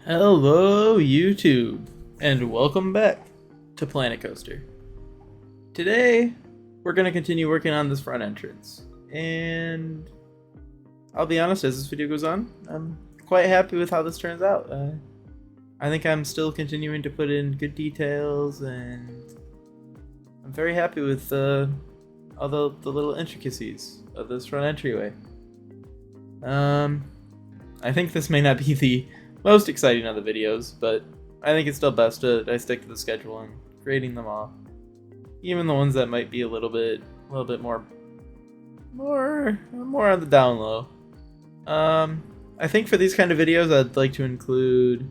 Hello YouTube, and welcome back to Planet Coaster. Today, we're going to continue working on this front entrance, and I'll be honest, as this video goes on, I'm quite happy with how this turns out. I think I'm still continuing to put in good details, and I'm very happy with all the little intricacies of this front entryway. I think this may not be the most exciting of the videos, but I think it's still best that I stick to the schedule and creating them all, even the ones that might be a little bit more on the down low. I think for these kind of videos, I'd like to include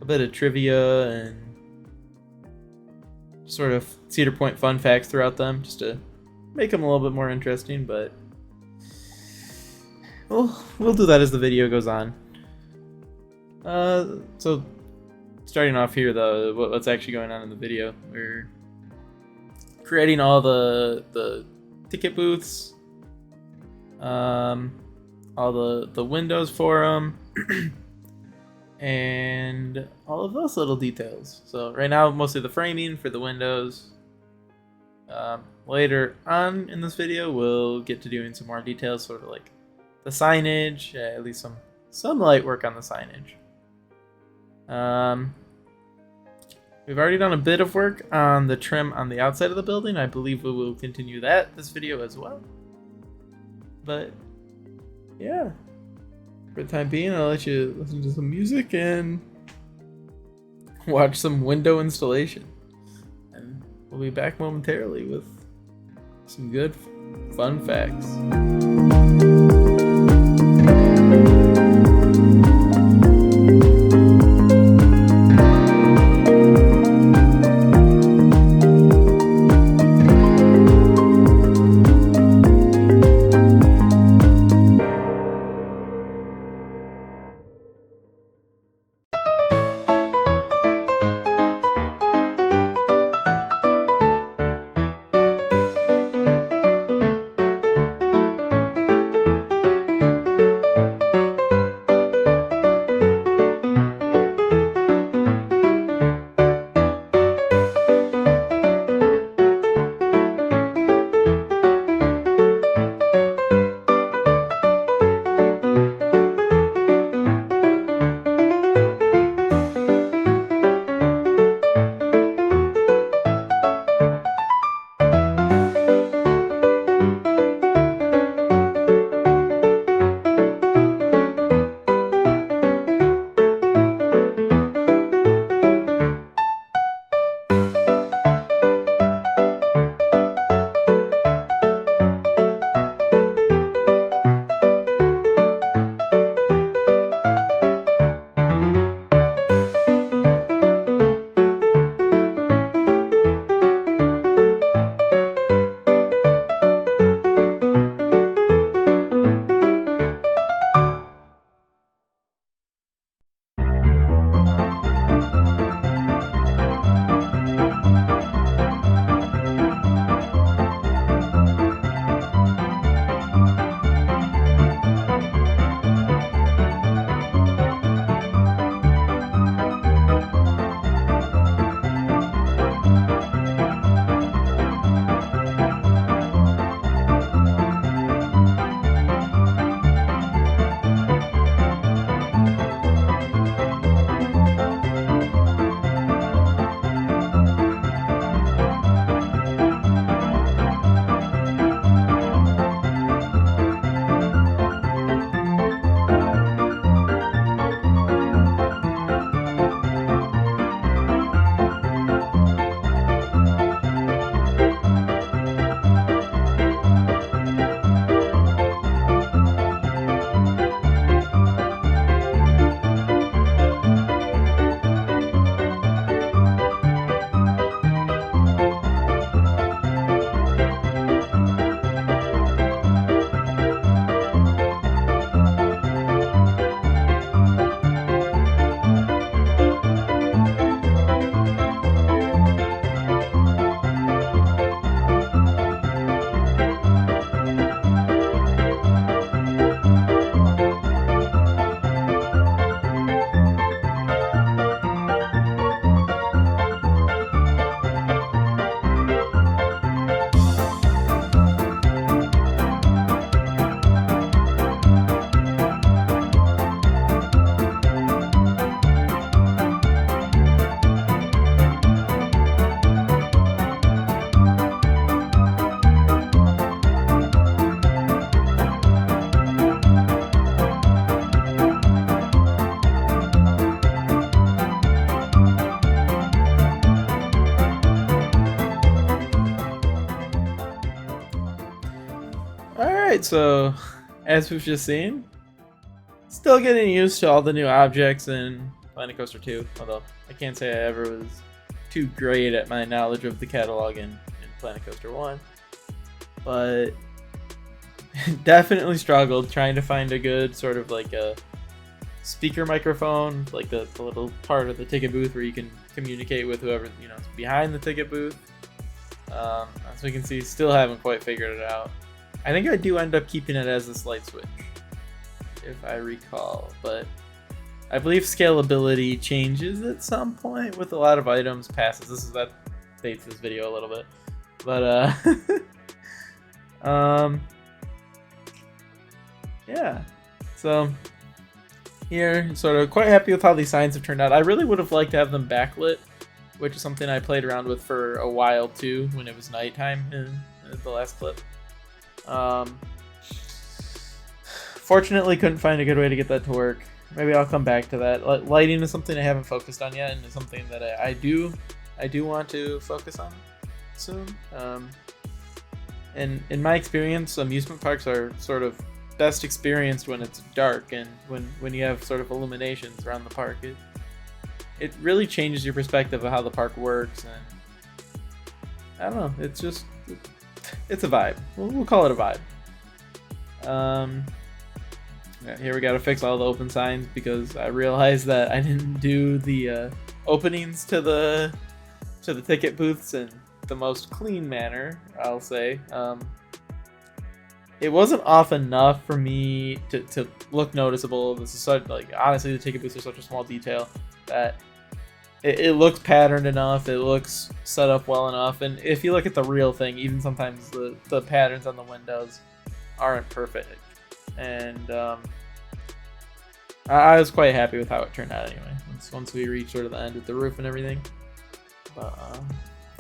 a bit of trivia and sort of Cedar Point fun facts throughout them, just to make them a little bit more interesting. But we'll do that as the video goes on. So starting off here, though, what's actually going on in the video? We're creating all the ticket booths, all the windows for them, and all of those little details. So right now, mostly the framing for the windows. Later on in this video, we'll get to doing some more details, sort of like the signage, at least some light work on the signage. We've already done a bit of work on the trim on the outside of the building. I believe we will continue this video as well. But yeah, for the time being, I'll let you listen to some music and watch some window installation. And we'll be back momentarily with some good fun facts. Alright, so as we've just seen, still getting used to all the new objects in Planet Coaster 2, although I can't say I ever was too great at my knowledge of the catalog in Planet Coaster 1. But definitely struggled trying to find a good sort of like a speaker microphone, like the little part of the ticket booth where you can communicate with whoever, you know, is behind the ticket booth. As we can see, still haven't quite figured it out. I think I do end up keeping it as this light switch, if I recall, but I believe scalability changes at some point with a lot of items passes. That dates this video a little bit, but yeah. So here, sort of quite happy with how these signs have turned out. I really would have liked to have them backlit, which is something I played around with for a while too when it was nighttime in the last clip. Fortunately, couldn't find a good way to get that to work. Maybe I'll come back to that. Lighting is something I haven't focused on yet, and it's something that I do want to focus on soon. And in my experience, amusement parks are sort of best experienced when it's dark and when you have sort of illuminations around the park. It really changes your perspective of how the park works, and I don't know. It's just it's a vibe. We'll call it a vibe. Yeah, here we gotta fix all the open signs because I realized that I didn't do the openings to the ticket booths in the most clean manner, I'll say. It wasn't off enough for me to look noticeable. This is such, like, honestly, the ticket booths are such a small detail that it looks patterned enough, it looks set up well enough, and if you look at the real thing, even sometimes the patterns on the windows aren't perfect. And I was quite happy with how it turned out anyway, once we reached sort of the end with the roof and everything. But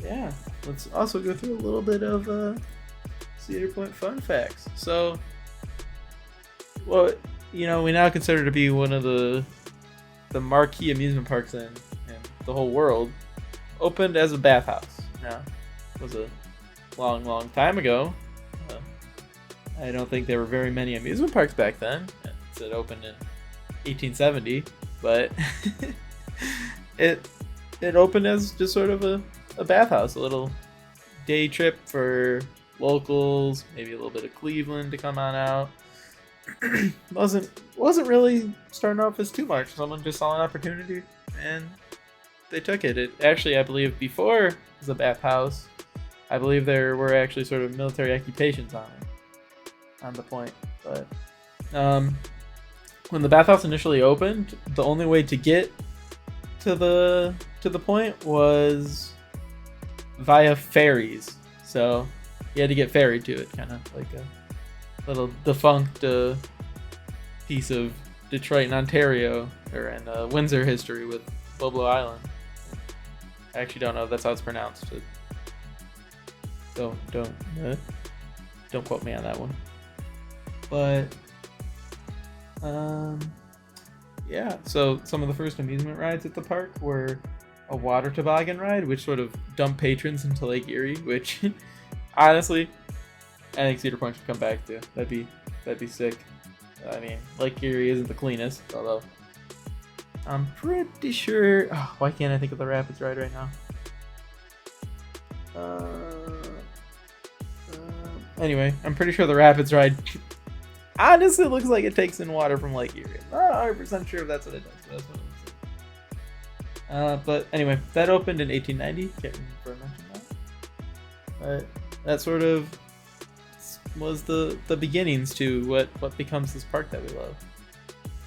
yeah, let's also go through a little bit of Cedar Point fun facts. So, well, you know, we now consider to be one of the marquee amusement parks in the whole world. Opened as a bathhouse. Now, it was a long time ago. I don't think there were very many amusement parks back then. It opened in 1870, but it opened as just sort of a bathhouse, a little day trip for locals, maybe a little bit of Cleveland to come on out. wasn't really starting off as too much. Someone just saw an opportunity and they took it. It actually, I believe, before it was a bathhouse, I believe there were actually sort of military occupations on the point. But when the bathhouse initially opened, the only way to get to the point was via ferries. So you had to get ferried to it, kind of like a little defunct piece of Detroit and Ontario, or in Windsor history with Boblo Island. I actually don't know if that's how it's pronounced. Don't quote me on that one. But yeah, so some of the first amusement rides at the park were a water toboggan ride, which sort of dumped patrons into Lake Erie, which honestly I think Cedar Point should come back to. That'd be sick. I mean, Lake Erie isn't the cleanest, although I'm pretty sure. Oh, why can't I think of the Rapids ride right now? Anyway, I'm pretty sure the Rapids ride honestly looks like it takes in water from Lake Erie. I'm not 100% sure if that's what it does, but that's what it looks like. But anyway, that opened in 1890. Can't remember if I mentioned that. But that sort of was the beginnings to what becomes this park that we love.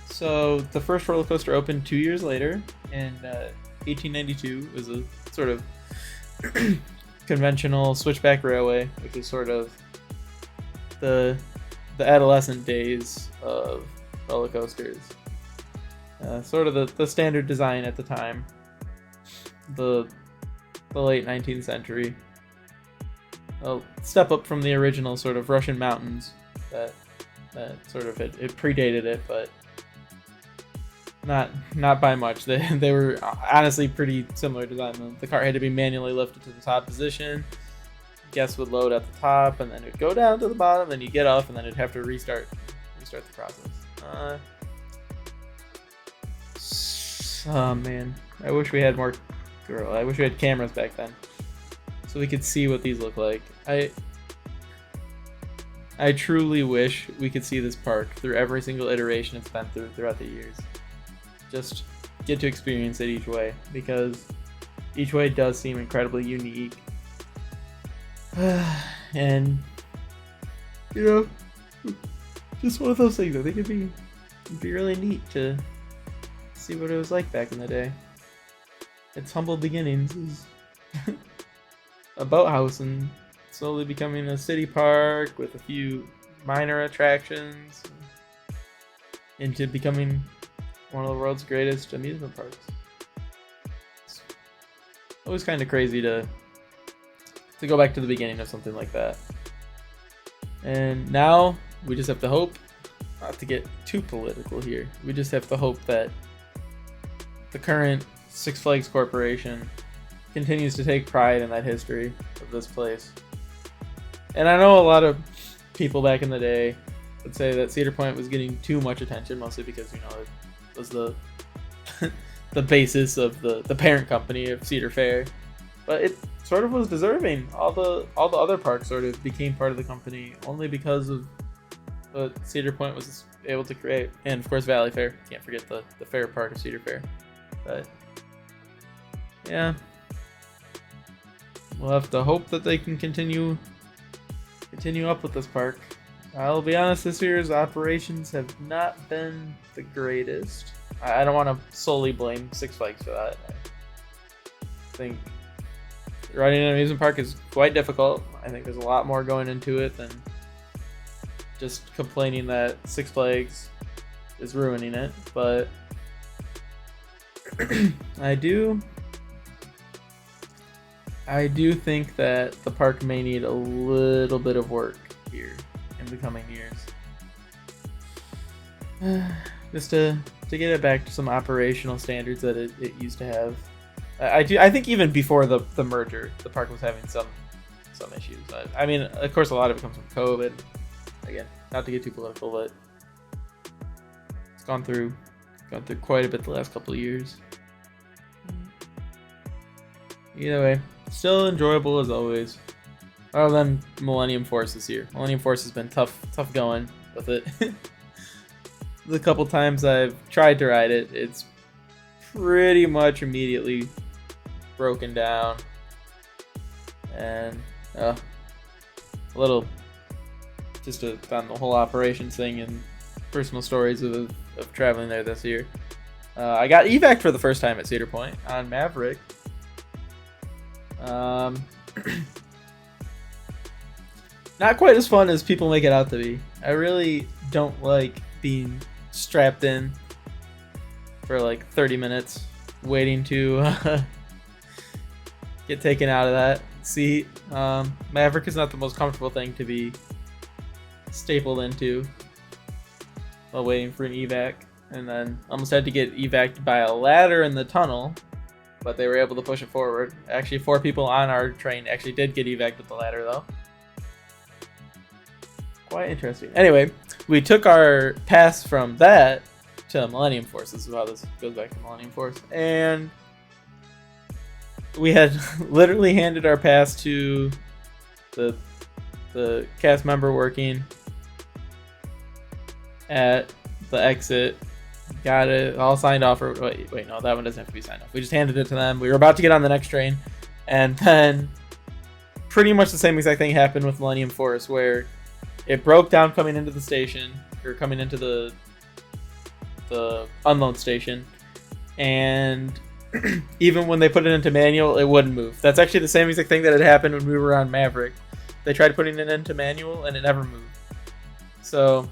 So the first roller coaster opened 2 years later in 1892. It was a sort of conventional switchback railway, which is sort of the adolescent days of roller coasters. Sort of the standard design at the time. The late 19th century. A step up from the original sort of Russian mountains that sort of it predated it, but not by much. They were honestly pretty similar design. The cart had to be manually lifted to the top position. guests would load at the top, and then it'd go down to the bottom, then you get off, and then it'd have to restart the process. Oh man, I wish we had more. Girl, I wish we had cameras back then, so we could see what these look like. I truly wish we could see this park through every single iteration it's been through throughout the years. Just get to experience it each way, because each way does seem incredibly unique. And, you know, just one of those things. I think it'd be really neat to see what it was like back in the day. Its humble beginnings is a boathouse and slowly becoming a city park with a few minor attractions into becoming one of the world's greatest amusement parks. It's always kind of crazy to go back to the beginning of something like that. And now we just have to hope, not to get too political here, we just have to hope that the current Six Flags Corporation continues to take pride in that history of this place. And I know a lot of people back in the day would say that Cedar Point was getting too much attention, mostly because, you know, it was the the basis of the parent company of Cedar Fair. But it sort of was deserving. All the other parks sort of became part of the company only because of what Cedar Point was able to create. And of course Valley Fair. Can't forget the fair part of Cedar Fair. But yeah, we'll have to hope that they can continue up with this park. I'll be honest, this year's operations have not been the greatest. I don't want to solely blame Six Flags for that. I think running an amusement park is quite difficult. I think there's a lot more going into it than just complaining that Six Flags is ruining it. But I do think that the park may need a little bit of work here in the coming years. Just to get it back to some operational standards that it used to have. I think even before the merger, the park was having some issues. I mean, of course, a lot of it comes from COVID. Again, not to get too political, but it's gone through quite a bit the last couple of years. Either way, still enjoyable as always. Other than Millennium Force this year. Millennium Force has been tough going with it. The couple times I've tried to ride it, it's pretty much immediately broken down. And a little just on the whole operations thing and personal stories of traveling there this year. I got evac for the first time at Cedar Point on Maverick. Not quite as fun as people make it out to be. I really don't like being strapped in for like 30 minutes waiting to get taken out of that seat. Maverick is not the most comfortable thing to be stapled into while waiting for an evac, and then almost had to get evac'd by a ladder in the tunnel, but they were able to push it forward. Actually, 4 people on our train actually did get evac'd with the ladder though. Quite interesting. Anyway, we took our pass from that to Millennium Force. This is how this goes back to Millennium Force. And we had literally handed our pass to the cast member working at the exit. Got it all signed off. Or wait, no, that one doesn't have to be signed off. We just handed it to them. We were about to get on the next train, and then pretty much the same exact thing happened with Millennium Force, where it broke down coming into the station, or coming into the unload station, and even when they put it into manual, it wouldn't move. That's actually the same exact thing that had happened when we were on Maverick. They tried putting it into manual, and it never moved. So,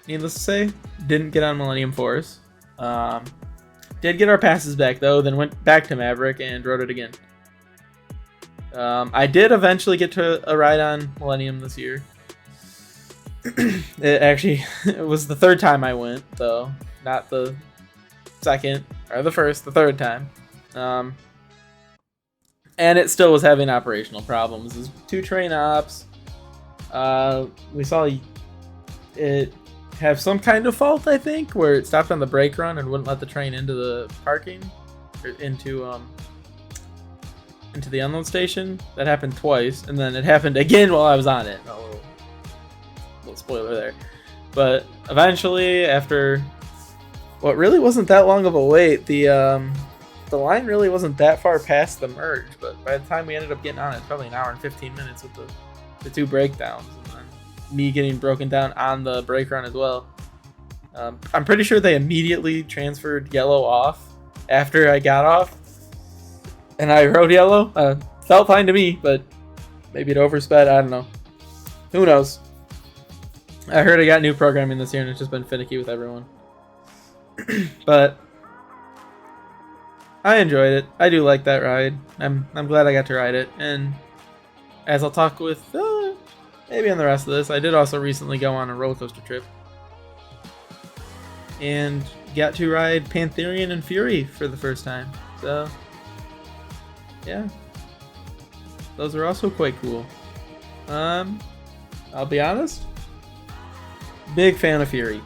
needless to say, didn't get on Millennium Force. Did get our passes back, though, then went back to Maverick and rode it again. I did eventually get to a ride on Millennium this year. It was the third time I went, though. Not the second, or the first, the third time. and it still was having operational problems. There's 2 train ops. We saw it have some kind of fault, I think, where it stopped on the brake run and wouldn't let the train into the parking, or into the unload station. That happened twice, and then it happened again while I was on it. A little spoiler there. But eventually, after what really wasn't that long of a wait, the line really wasn't that far past the merge. But by the time we ended up getting on it, it's probably an hour and 15 minutes with the 2 breakdowns, and then me getting broken down on the brake run as well. I'm pretty sure they immediately transferred yellow off after I got off, and I rode yellow. Felt fine to me, but maybe it oversped. I don't know. Who knows? I heard I got new programming this year, and it's just been finicky with everyone. But I enjoyed it. I do like that ride. I'm glad I got to ride it. And as I'll talk with maybe on the rest of this, I did also recently go on a roller coaster trip and got to ride Pantherian and Fury for the first time. So yeah, those are also quite cool. I'll be honest, big fan of Fury.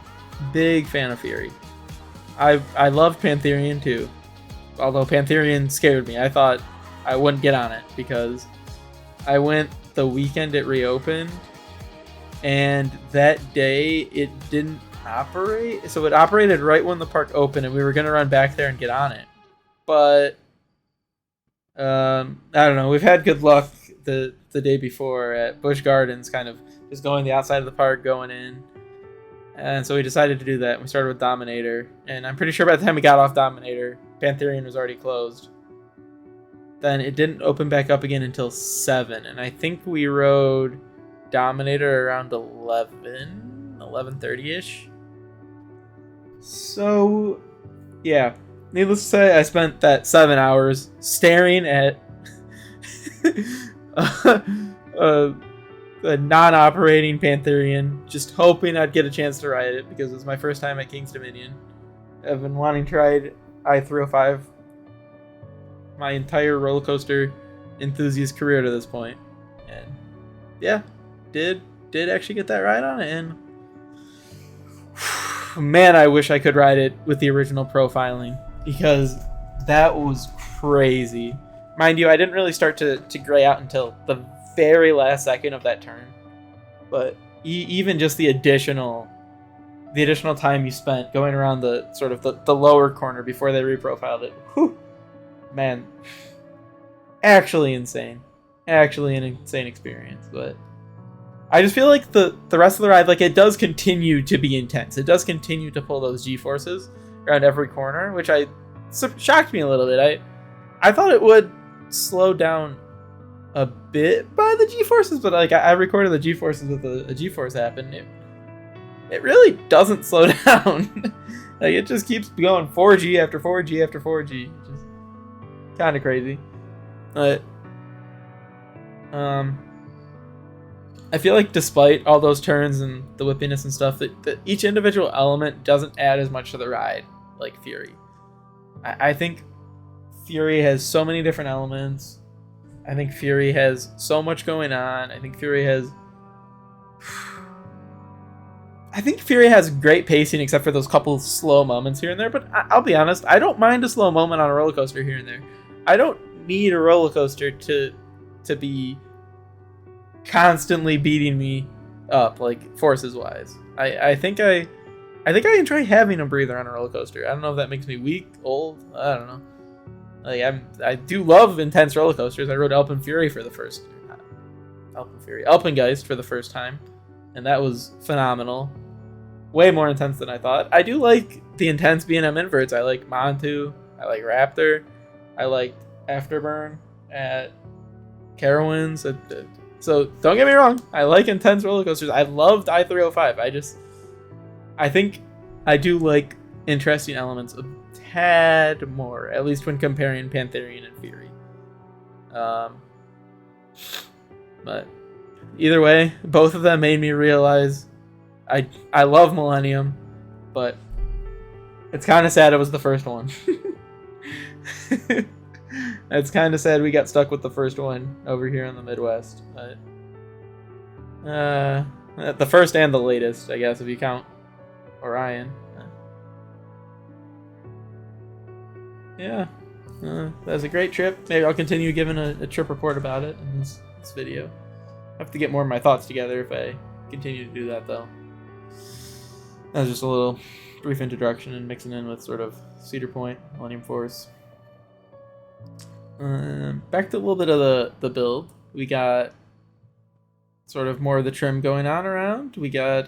Big fan of Fury. I loved Pantherian too. Although Pantherian scared me. I thought I wouldn't get on it because I went the weekend it reopened, and that day it didn't operate. So it operated right when the park opened, and we were going to run back there and get on it. But I don't know. We've had good luck the day before at Busch Gardens, kind of just going the outside of the park, going in. And so we decided to do that. We started with Dominator, and I'm pretty sure by the time we got off Dominator, Pantherian was already closed. Then it didn't open back up again until 7, and I think we rode Dominator around 11:30ish. So, yeah. Needless to say, I spent that 7 hours staring at a non-operating Pantherian, just hoping I'd get a chance to ride it because it was my first time at King's Dominion. I've been wanting to ride I-305 my entire roller coaster enthusiast career to this point, and yeah, did actually get that ride on it, and man, I wish I could ride it with the original profiling because that was crazy. Mind you, I didn't really start to gray out until the very last second of that turn, but even just the additional time you spent going around the sort of the lower corner before they reprofiled it, whew, man, actually insane. Actually an insane experience. But I just feel like the rest of the ride, like, it does continue to be intense. It does continue to pull those G-forces around every corner, which shocked me a little bit. I thought it would slow down a bit by the G-forces, but like I recorded the G-forces with a G-force app, and it really doesn't slow down. Like, it just keeps going 4G after 4G after 4G. Just kind of crazy. But I feel like despite all those turns and the whippiness and stuff, that each individual element doesn't add as much to the ride like Fury. I think Fury has so many different elements. I think Fury has so much going on. I think Fury has great pacing, except for those couple slow moments here and there. But I'll be honest, I don't mind a slow moment on a roller coaster here and there. I don't need a roller coaster to be constantly beating me up, like, forces wise. I think I enjoy having a breather on a roller coaster. I don't know if that makes me weak, old. I don't know. Like, I do love intense roller coasters. I rode Alpengeist for the first time, and that was phenomenal. Way more intense than I thought. I do like the intense B&M inverts. I like Montu. I like Raptor. I liked Afterburn at Carowinds. So don't get me wrong. I like intense roller coasters. I loved I-305. I think I do like interesting elements a tad more, at least when comparing Pantherian and Fury. But either way, both of them made me realize I love Millennium, but it's kind of sad it was the first one. It's kind of sad we got stuck with the first one over here in the Midwest, but the first and the latest, I guess, if you count Orion. Yeah, that was a great trip. Maybe I'll continue giving a trip report about it in this video. I have to get more of my thoughts together if I continue to do that, though. That was just a little brief introduction and mixing in with sort of Cedar Point, Millennium Force. Back to a little bit of the build. We got sort of more of the trim going on around. We got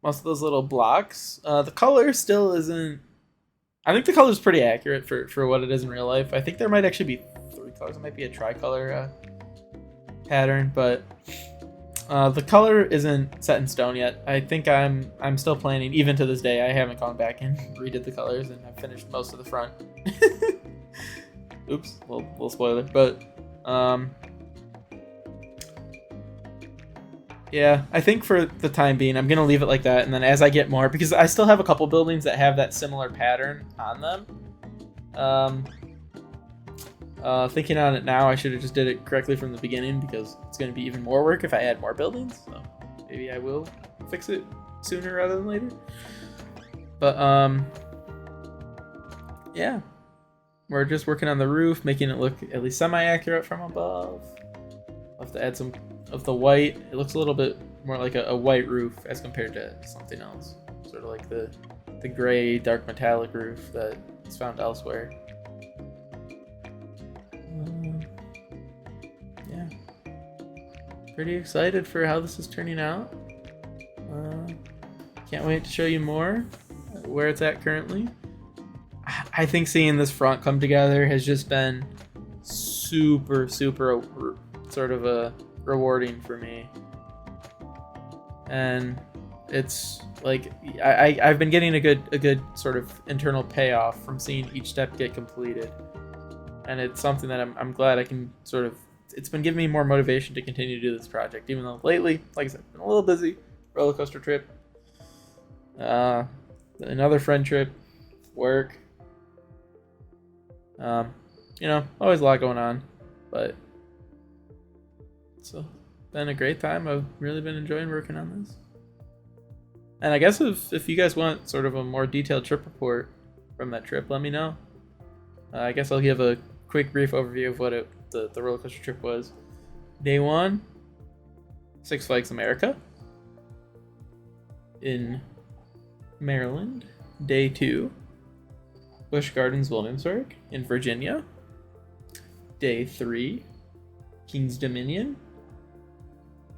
most of those little blocks. The color still isn't... I think the color is pretty accurate for what it is in real life. I think there might actually be 3 colors. It might be a tricolor pattern, but the color isn't set in stone yet. I think I'm still planning, even to this day. I haven't gone back and redid the colors, and I've finished most of the front. Oops, little spoiler, but yeah, I think for the time being, I'm gonna leave it like that, and then as I get more, because I still have a couple buildings that have that similar pattern on them. Thinking on it now, I should have just did it correctly from the beginning, because it's gonna be even more work if I add more buildings. So maybe I will fix it sooner rather than later. But yeah, we're just working on the roof, making it look at least semi-accurate from above. I'll have to add some of the white. It looks a little bit more like a white roof as compared to something else. Sort of like the gray, dark metallic roof that is found elsewhere. Yeah. Pretty excited for how this is turning out. Can't wait to show you more where it's at currently. I think seeing this front come together has just been super sort of a rewarding for me, and it's like I've been getting a good sort of internal payoff from seeing each step get completed, and it's something that I'm glad I can sort of, it's been giving me more motivation to continue to do this project, even though lately, like I said, been a little busy. Roller coaster trip, another friend trip, work, you know, always a lot going on, but it's been a great time. I've really been enjoying working on this. And I guess if you guys want sort of a more detailed trip report from that trip, let me know. I guess I'll give a quick brief overview of what the roller coaster trip was. Day 1, Six Flags America in Maryland. Day 2, Busch Gardens Williamsburg in Virginia. Day 3, King's Dominion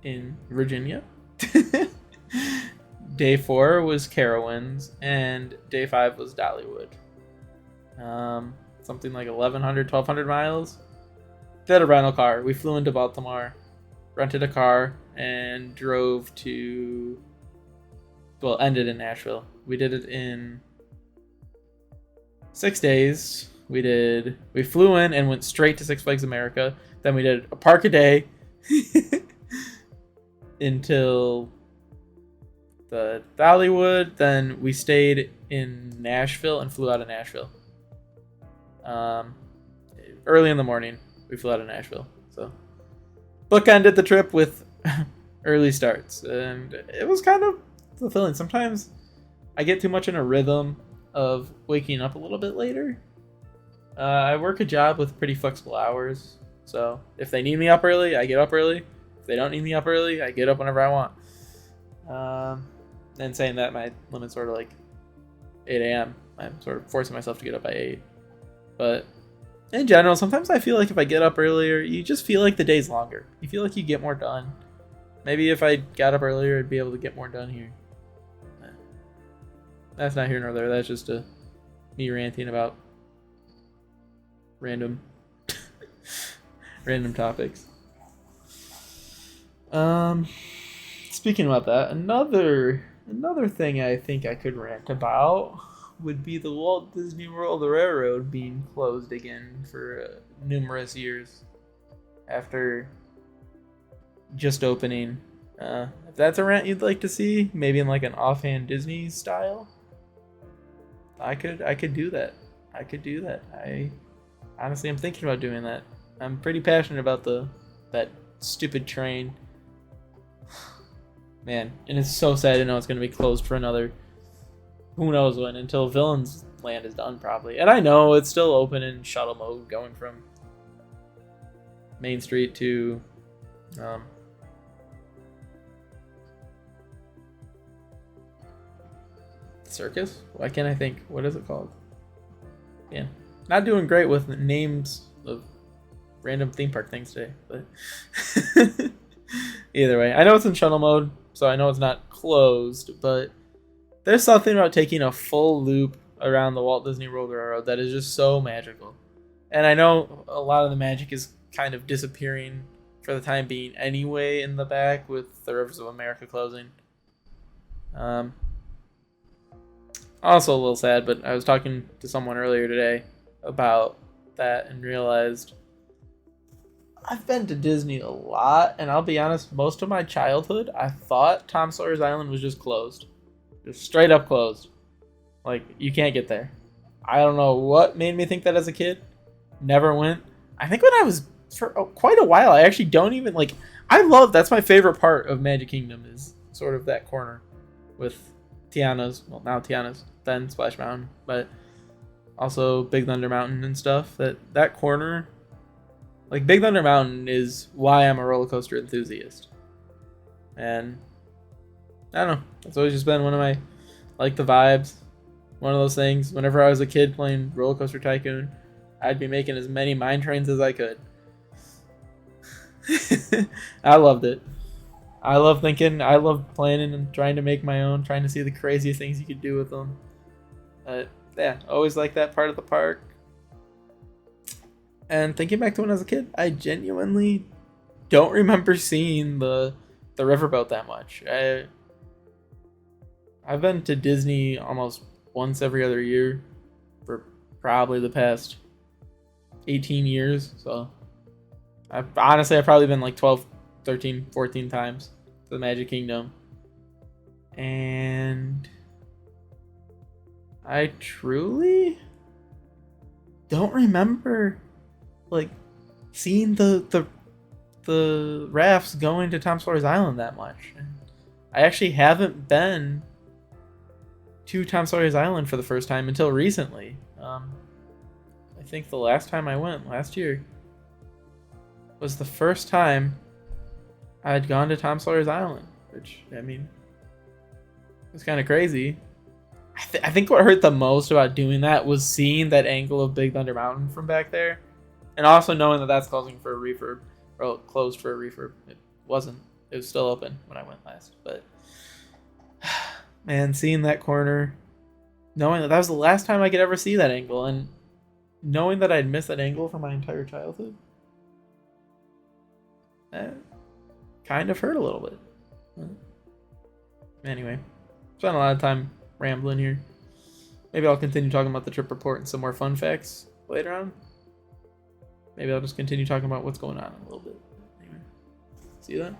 in Virginia. Day 4 was Carowinds, and day 5 was Dollywood. Something like 1,100 miles. Did a rental car. We flew into Baltimore, rented a car, and drove to, well, ended in Nashville. We did it in 6 days. We flew in and went straight to Six Flags America. Then we did a park a day until the Dollywood. Then we stayed in Nashville and flew out of Nashville. Early in the morning, we flew out of Nashville. So bookended the trip with early starts, and it was kind of fulfilling. Sometimes I get too much in a rhythm of waking up a little bit later. I work a job with pretty flexible hours, so if they need me up early, I get up early. If they don't need me up early, I get up whenever I want. And saying that, my limit's sort of like 8 a.m. I'm sort of forcing myself to get up by 8. But in general, sometimes I feel like if I get up earlier, you just feel like the day's longer. You feel like you get more done. Maybe if I got up earlier, I'd be able to get more done here. That's not here nor there. That's just me ranting about random topics. Speaking about that, another thing I think I could rant about would be the Walt Disney World Railroad being closed again for numerous years after just opening. If that's a rant you'd like to see, maybe in like an offhand Disney style, I could do that. Honestly, I'm thinking about doing that. I'm pretty passionate about that stupid train. Man, and it's so sad to know it's going to be closed for another who knows when, until Villain's Land is done probably. And I know it's still open in shuttle mode going from Main Street to Circus? Why can't I think? What is it called? Yeah. Not doing great with names of random theme park things today, but either way. I know it's in shuttle mode, so I know it's not closed, but there's something about taking a full loop around the Walt Disney World Railroad that is just so magical. And I know a lot of the magic is kind of disappearing for the time being anyway in the back with the Rivers of America closing. Also a little sad, but I was talking to someone earlier today about that and realized I've been to Disney a lot, and I'll be honest, most of my childhood I thought Tom Sawyer's Island was just closed. Just straight up closed. Like, you can't get there. I don't know what made me think that as a kid. Never went. I think when I was for quite a while, I actually don't even like. That's my favorite part of Magic Kingdom is sort of that corner with Tiana's. Well, now Tiana's, then Splash Mountain, but also Big Thunder Mountain and stuff. That corner, like Big Thunder Mountain, is why I'm a roller coaster enthusiast. And I don't know. It's always just been one of my, like the vibes. One of those things. Whenever I was a kid playing Roller Coaster Tycoon, I'd be making as many mine trains as I could. I loved it. I love planning and trying to make my own, trying to see the craziest things you could do with them. Yeah, always like that part of the park. And thinking back to when I was a kid, I genuinely don't remember seeing the riverboat that much. I've been to Disney almost once every other year for probably the past 18 years. So I've probably been like 12, 13, 14 times to the Magic Kingdom. And I truly don't remember like seeing the rafts going to Tom Sawyer's Island that much. I actually haven't been to Tom Sawyer's Island for the first time until recently. I think the last time I went, last year, was the first time I had gone to Tom Sawyer's Island, which, I mean, it's kind of crazy. I think what hurt the most about doing that was seeing that angle of Big Thunder Mountain from back there, and also knowing that that's closing for a refurb, or closed for a refurb. It wasn't. It was still open when I went last, but man, seeing that corner, knowing that was the last time I could ever see that angle, and knowing that I'd missed that angle for my entire childhood, that kind of hurt a little bit. Anyway, spent a lot of time rambling here. Maybe I'll continue talking about the trip report and some more fun facts later on. Maybe I'll just continue talking about what's going on a little bit. Anyway, see you then.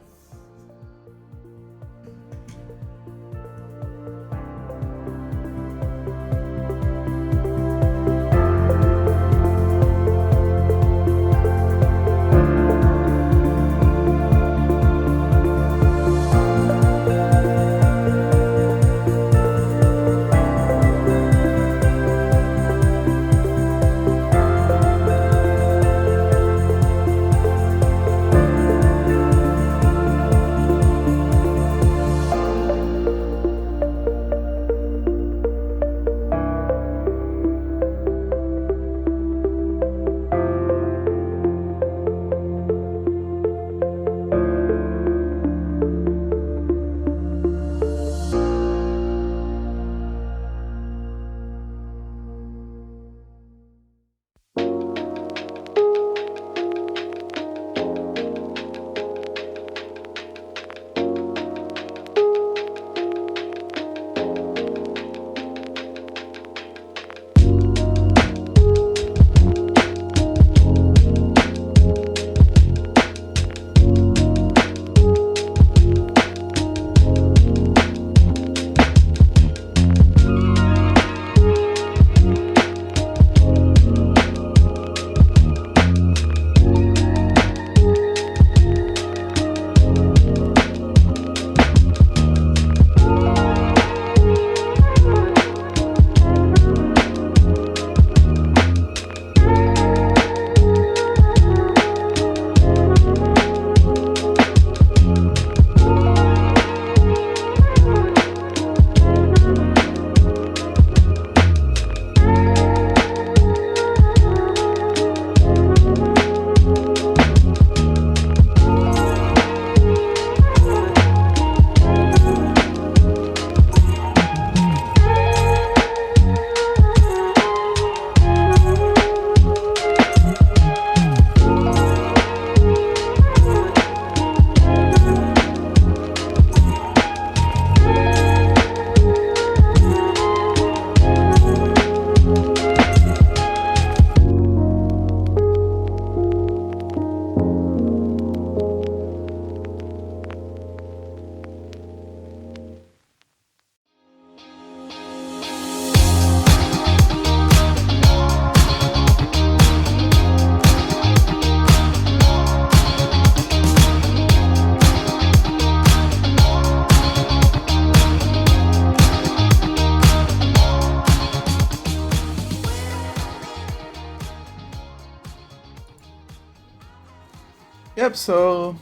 Yep, so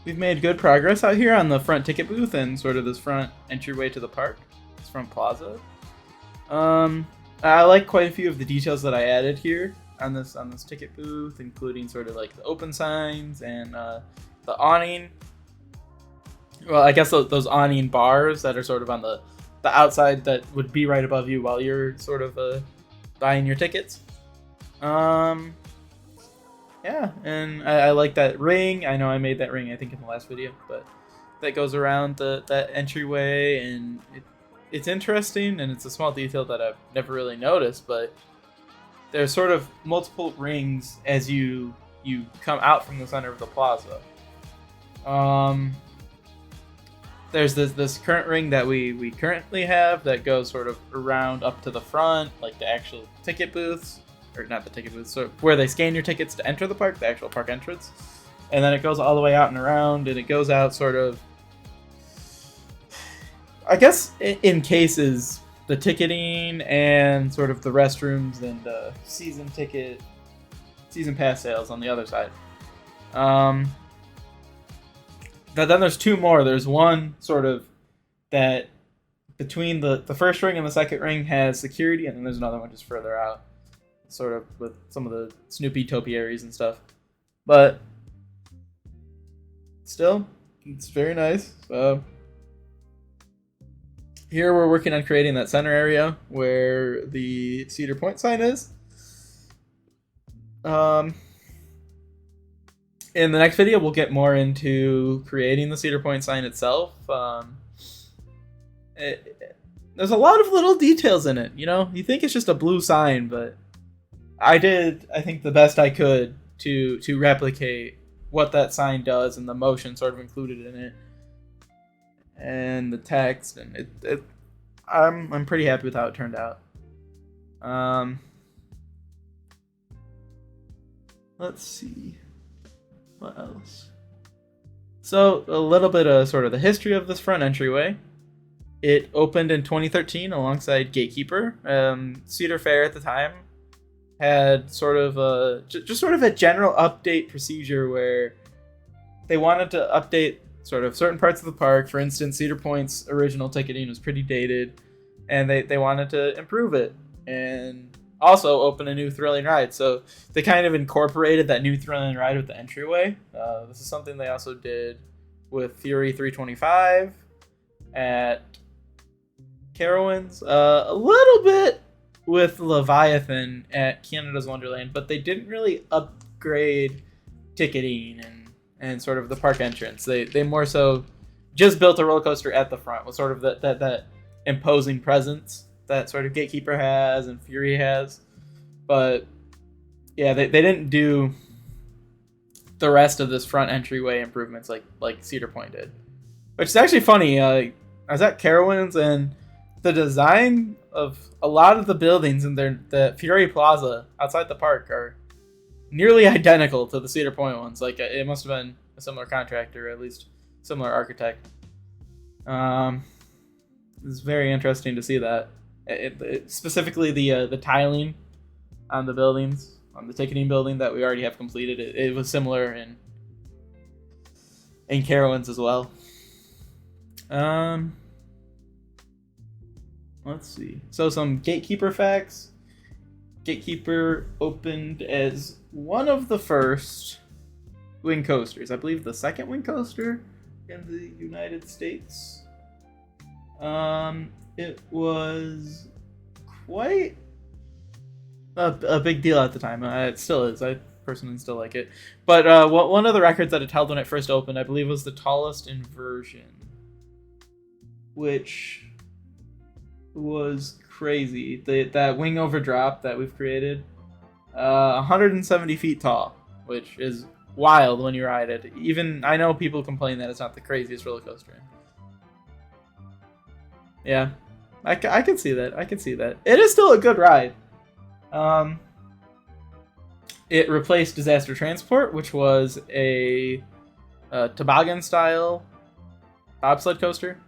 we've made good progress out here on the front ticket booth and sort of this front entryway to the park, this front plaza. I like quite a few of the details that I added here on this ticket booth, including sort of like the open signs and the awning. Well, I guess those awning bars that are sort of on the outside that would be right above you while you're sort of buying your tickets. Yeah, and I like that ring. I know I made that ring, I think, in the last video, but that goes around that entryway, and it's interesting, and it's a small detail that I've never really noticed, but there's sort of multiple rings as you come out from the center of the plaza. There's this current ring that we currently have that goes sort of around up to the front, like the actual ticket booths. Or not the ticket booth, so where they scan your tickets to enter the park, the actual park entrance. And then it goes all the way out and around, and it goes out sort of, I guess, in cases, the ticketing and sort of the restrooms and season pass sales on the other side. But then there's two more. There's one sort of that between the first ring and the second ring has security, and then there's another one just further out, sort of with some of the Snoopy topiaries and stuff. But still, it's very nice. So here we're working on creating that center area where the Cedar Point sign is. In the next video, we'll get more into creating the Cedar Point sign itself. There's a lot of little details in it, you know? You think it's just a blue sign, but I think, the best I could to replicate what that sign does and the motion sort of included in it, and the text, and I'm pretty happy with how it turned out. Let's see what else. So a little bit of sort of the history of this front entryway. It opened in 2013 alongside Gatekeeper. Cedar Fair at the time had sort of a general update procedure where they wanted to update sort of certain parts of the park. For instance, Cedar Point's original ticketing was pretty dated, and they wanted to improve it and also open a new thrilling ride. So they kind of incorporated that new thrilling ride with the entryway. This is something they also did with Fury 325 at Carowinds, a little bit with Leviathan at Canada's Wonderland, but they didn't really upgrade ticketing and sort of the park entrance. They more so just built a roller coaster at the front with sort of that imposing presence that sort of Gatekeeper has and Fury has. But yeah, they didn't do the rest of this front entryway improvements like Cedar Point did. Which is actually funny. I was at Carowinds, and the design of a lot of the buildings in the Fury Plaza outside the park are nearly identical to the Cedar Point ones. Like, it must have been a similar contractor, or at least similar architect. It's very interesting to see that. Specifically the tiling on the buildings, on the ticketing building that we already have completed. It was similar in Carowinds as well. Let's see. So some Gatekeeper facts. Gatekeeper opened as one of the first wing coasters. I believe the second wing coaster in the United States. It was quite a big deal at the time. It still is. I personally still like it. But one of the records that it held when it first opened, I believe, was the tallest inversion, which was crazy. That wing over drop that we've created, 170 feet tall, which is wild when you ride it. Even I know people complain that it's not the craziest roller coaster. Yeah, I can see that. I can see that. It is still a good ride. It replaced Disaster Transport, which was a toboggan-style bobsled coaster.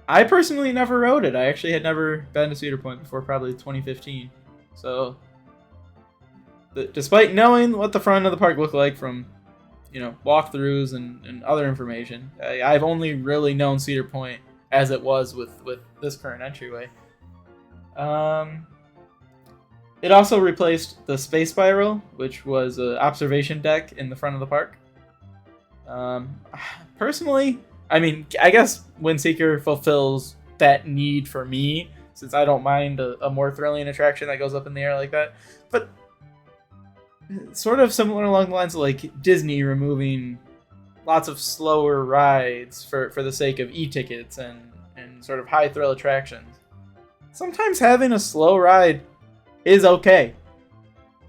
I personally never rode it. I actually had never been to Cedar Point before probably 2015. So despite knowing what the front of the park looked like from, walkthroughs and other information, I've only really known Cedar Point as it was with this current entryway. It also replaced the space spiral, which was an observation deck in the front of the park. Personally, I mean, I guess Windseeker fulfills that need for me, since I don't mind a more thrilling attraction that goes up in the air like that. But sort of similar along the lines of like Disney removing lots of slower rides for the sake of e-tickets and sort of high thrill attractions. Sometimes having a slow ride is okay.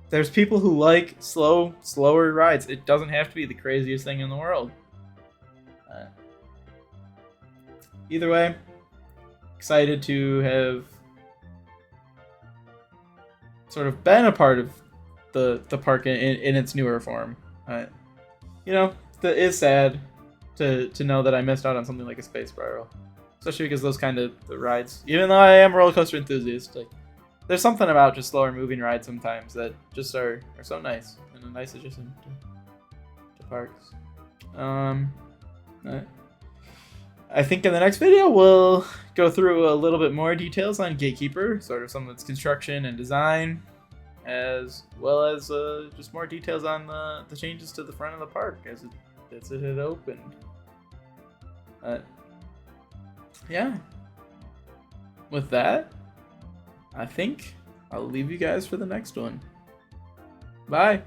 There's people who like slower rides. It doesn't have to be the craziest thing in the world. Either way, excited to have sort of been a part of the park in its newer form. It is sad to know that I missed out on something like a space spiral, especially because those kind of the rides. Even though I am a roller coaster enthusiast, like there's something about just slower moving rides sometimes that just are so nice and a nice addition to parks. I think in the next video we'll go through a little bit more details on Gatekeeper, sort of some of its construction and design, as well as just more details on the changes to the front of the park as it had opened. Yeah. With that, I think I'll leave you guys for the next one. Bye.